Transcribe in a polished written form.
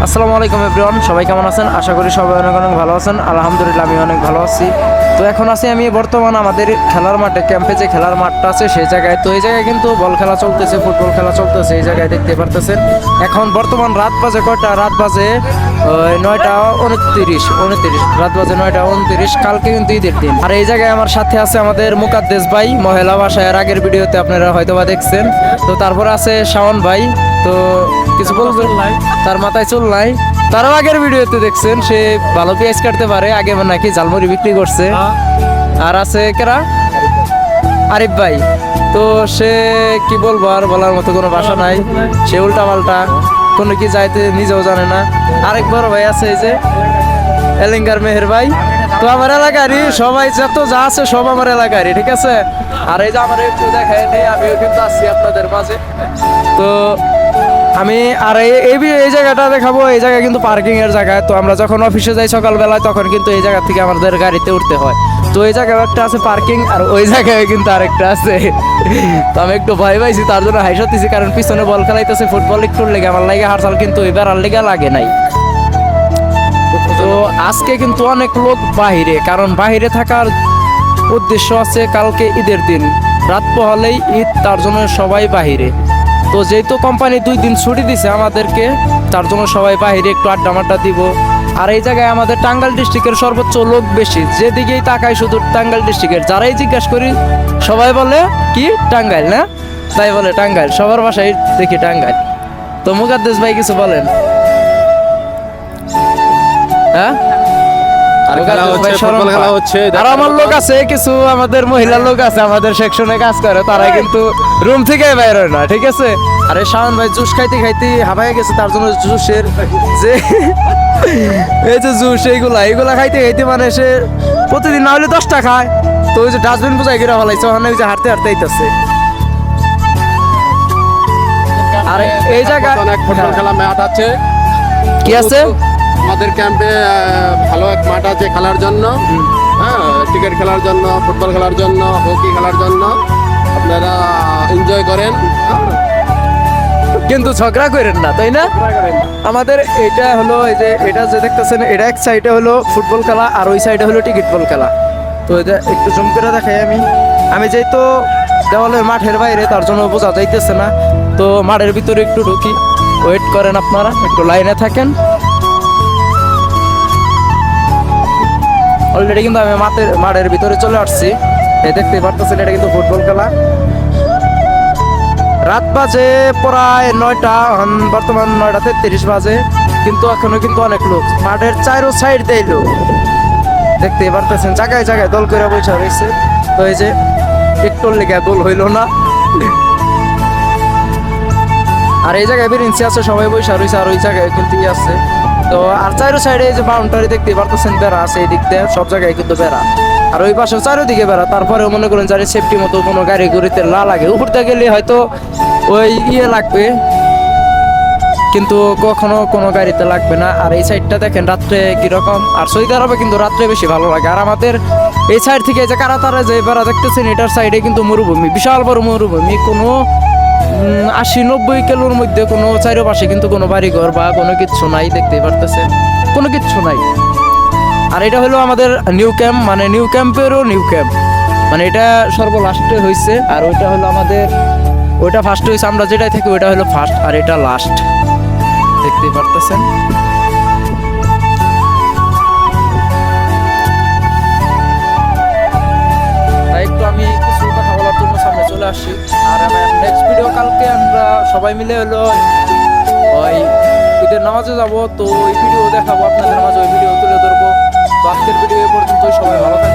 আসসালামু আলাইকুম এভরিওয়ান, সবাই কেমন আছেন? আশা করি সবাই অনেক অনেক ভালো আছেন। আলহামদুলিল্লাহ আমি অনেক ভালো আছি। তো এখন আছি আমি বর্তমান আমাদের খেলার মাঠে, ক্যাম্পে যে খেলার মাঠটা আছে সেই জায়গায়। তো এই জায়গায় কিন্তু বল খেলা চলতেছে, ফুটবল খেলা চলতেছে এই জায়গায়, দেখতে পারতেছেন। এখন বর্তমান রাত বাজে কয়টা? রাত বাজে 9:29, রাত বাজে 9:29। কালকে কিন্তু ঈদের দিন। আর এই জায়গায় আমার সাথে আছে আমাদের মুকাদ্দেস ভাই, মহিলা ভাষায় আগের ভিডিওতে আপনারা হয়তো বা দেখছেন। তো তারপর আছে শাওন ভাই। তো কিছু বলবেন? তার মাথায় চুল নাই, তারও আগের ভিডিওতে দেখছেন। সে ভালো পেঁয়াজ কাটতে পারে, আগে নাকি ঝালমুড়ি বিক্রি করছে। আর আছে কেরা? আরিফ ভাই। তো সে কি বলবো, আর বলার মতো কোনো ভাষা নাই। সে উল্টা পাল্টা কোনো কি যাইতে নিজেও জানে না। আরেক বড় ভাই আছে এই যে এলিঙ্গার মেহের ভাই। তো আমার এলাকারই সবাই, যত যা আছে সব আমার এলাকারই, ঠিক আছে। আর এই যে আমার একটু দেখায় নেই, আমিও কিন্তু আসছি আপনাদের মাঝে। তো আমি আর এই জায়গাটা দেখাবো। এই জায়গা কিন্তু পার্কিং এর জায়গা। তো আমরা যখন অফিসে যাই সকালবেলায়, তখন কিন্তু এই জায়গা থেকে আমাদের গাড়িতে উঠতে হয়। তো এই জায়গায় একটা আছে পার্কিং, আর ওই জায়গায় কিন্তু আরেকটা আছে। তো আমি একটু ভয় পাইছি, তার জন্য হাইসাতেছি, কারণ পিছনে বল খেলাইতেছে ফুটবল, একটু লেগে আমার লাগে হারসাল, কিন্তু এবার আর লেগে লাগে নাই। তো আজকে কিন্তু অনেক লোক বাহিরে, কারণ বাহিরে থাকার উদ্দেশ্য আছে কালকে ঈদের দিন, রাত পোহালেই ঈদ, তার জন্য সবাই বাহিরে। তো যেহেতু কোম্পানি 2 দিন ছুটি দিছে আমাদেরকে, তার জন্য সবাই বাহিরে একটু আড্ডা মাড্ডা দিব। আর এই জায়গায় আমাদের টাঙ্গাইল ডিস্ট্রিক্টের সর্বোচ্চ লোক বেশি, যেদিকেই তাকাই শুধু টাঙ্গাইল ডিস্ট্রিক্টের। যারাই জিজ্ঞাসা করি সবাই বলে কি টাঙ্গাইল, না তাই বলে টাঙ্গাইল, সবার বাসায় দেখি টাঙ্গাইল। তো মুকাদ্দেস ভাই কিছু বলেন। হ্যাঁ, আর আমার লোক আছে, কিছু আমাদের মহিলা লোক আছে আমাদের সেকশনে কাজ করে, তারা কিন্তু রুম থেকে বাইর হয় না, ঠিক আছে। আরে শাওন ভাই জুস খাইতে খাইতে হাবায় গেছে, তার জন্য জুসের যে এই যে জুস এইগুলা খাইতে খাইতে মানে সে প্রতিদিন না হলে 10টা খায়। তো ওই যে ডাস্টবিন বোঝাই গিরা ফেলাইছে, ওখানে ওই যে হাঁটতে হাঁটতে আইতেছে। আর এই জায়গা অনেক ফুটবল খেলা মাঠ আছে, কি আছে আমাদের ক্যাম্পে ভালো এক মাঠ আছে খেলার জন্য। হ্যাঁ, ক্রিকেট খেলার জন্য, ফুটবল খেলার জন্য, হকি খেলার জন্য আপনারা এনজয় করেন, কিন্তু ঝগড়া করেন না, তাই না? আমাদের এটা হলো এই যে এটা যে দেখতেছেন, এটা এক সাইডে হলো ফুটবল খেলা, আর ওই সাইডে হলো টিকিট বল খেলা। তো এটা একটু জুম করে দেখাই আমি যেহেতু দেওয়ালের মাঠের বাইরে, তার জন্য বোঝা যাইতেছে না। তো মাঠের ভিতরে একটু ঢুকি, ওয়েট করেন আপনারা, একটু লাইনে থাকেন। অলরেডি কিন্তু আমি মাঠের ভিতরে চলে আসছি। এই দেখতে পারতেছেন, এটা কিন্তু ফুটবল খেলা। রাত বাজে প্রায় 9টা, বর্তমান 9:33 বাজে, কিন্তু এখনো কিন্তু অনেক লোক মাঠের চারো সাইড দেয় লোক, দেখতে পারতেছেন। জায়গায় জায়গায় দল করে বসে রয়েছে। তো এই যে একটুর লেগে গোল হইল না। আর এই জায়গায় বেরিয়েছি আছে, সবাই বসে রয়েছে। আর ওই জায়গায় কিন্তু আছে। তো আর চারো সাইডে এই যে বাউন্ডারি দেখতে পারতেছেন, বেড়া আছে এই দিক দিয়ে, সব জায়গায় কিন্তু বেড়া। আর ওই পাশে চারিদিকে বেড়া। তারপরেও মনে করেন যারা সেফটি মতো কোনো গাড়ি গুড়িতে লাগে, উপরতে গেলে হয়তো ওই লাগবে, কিন্তু কখনো কোনো গাড়িতে লাগবে না। আর এই সাইডটা দেখেন রাত্রে কিরকম। আর সৌদি আরবে কিন্তু রাত্রে বেশি ভালো লাগে। আর আমাদের এই সাইড থেকে যে কারাতারে যে বেড়া দেখতেছেন, এটার সাইডে কিন্তু মরুভূমি, বিশাল বড় মরুভূমি। কোনো 80-90 কিলোর মধ্যে কোনো চারিপাশে কিন্তু কোনো বাড়িঘর বা কোনো কিচ্ছু নাই, দেখতেই পারতেছেন, কোনো কিচ্ছু নাই। আর এটা হলো আমাদের নিউ ক্যাম্প, মানে নিউ ক্যাম্পেরও নিউ ক্যাম্প, মানে এটা সর্বলাস্টে হয়েছে। আর ওইটা হলো আমাদের, ওইটা ফার্স্ট হয়েছে, আমরা যেটাই থাকি ওইটা হলো ফার্স্ট, আর এটা লাস্ট, দেখতেই পারতেছেন। তাই একটু আমি কিছু কথা বলার জন্য সামনে চলে আসছি। আর আমার নেক্সট ভিডিও কালকে আমরা সবাই মিলে হলো ওই ঈদের নামাজে যাব। তো ওই ভিডিও দেখাবো আপনাদের মাঝে, ওই ভিডিও তুলে ধরবো। তো আজকের ভিডিও এ পর্যন্ত, সবাই ভালো থাকবেন।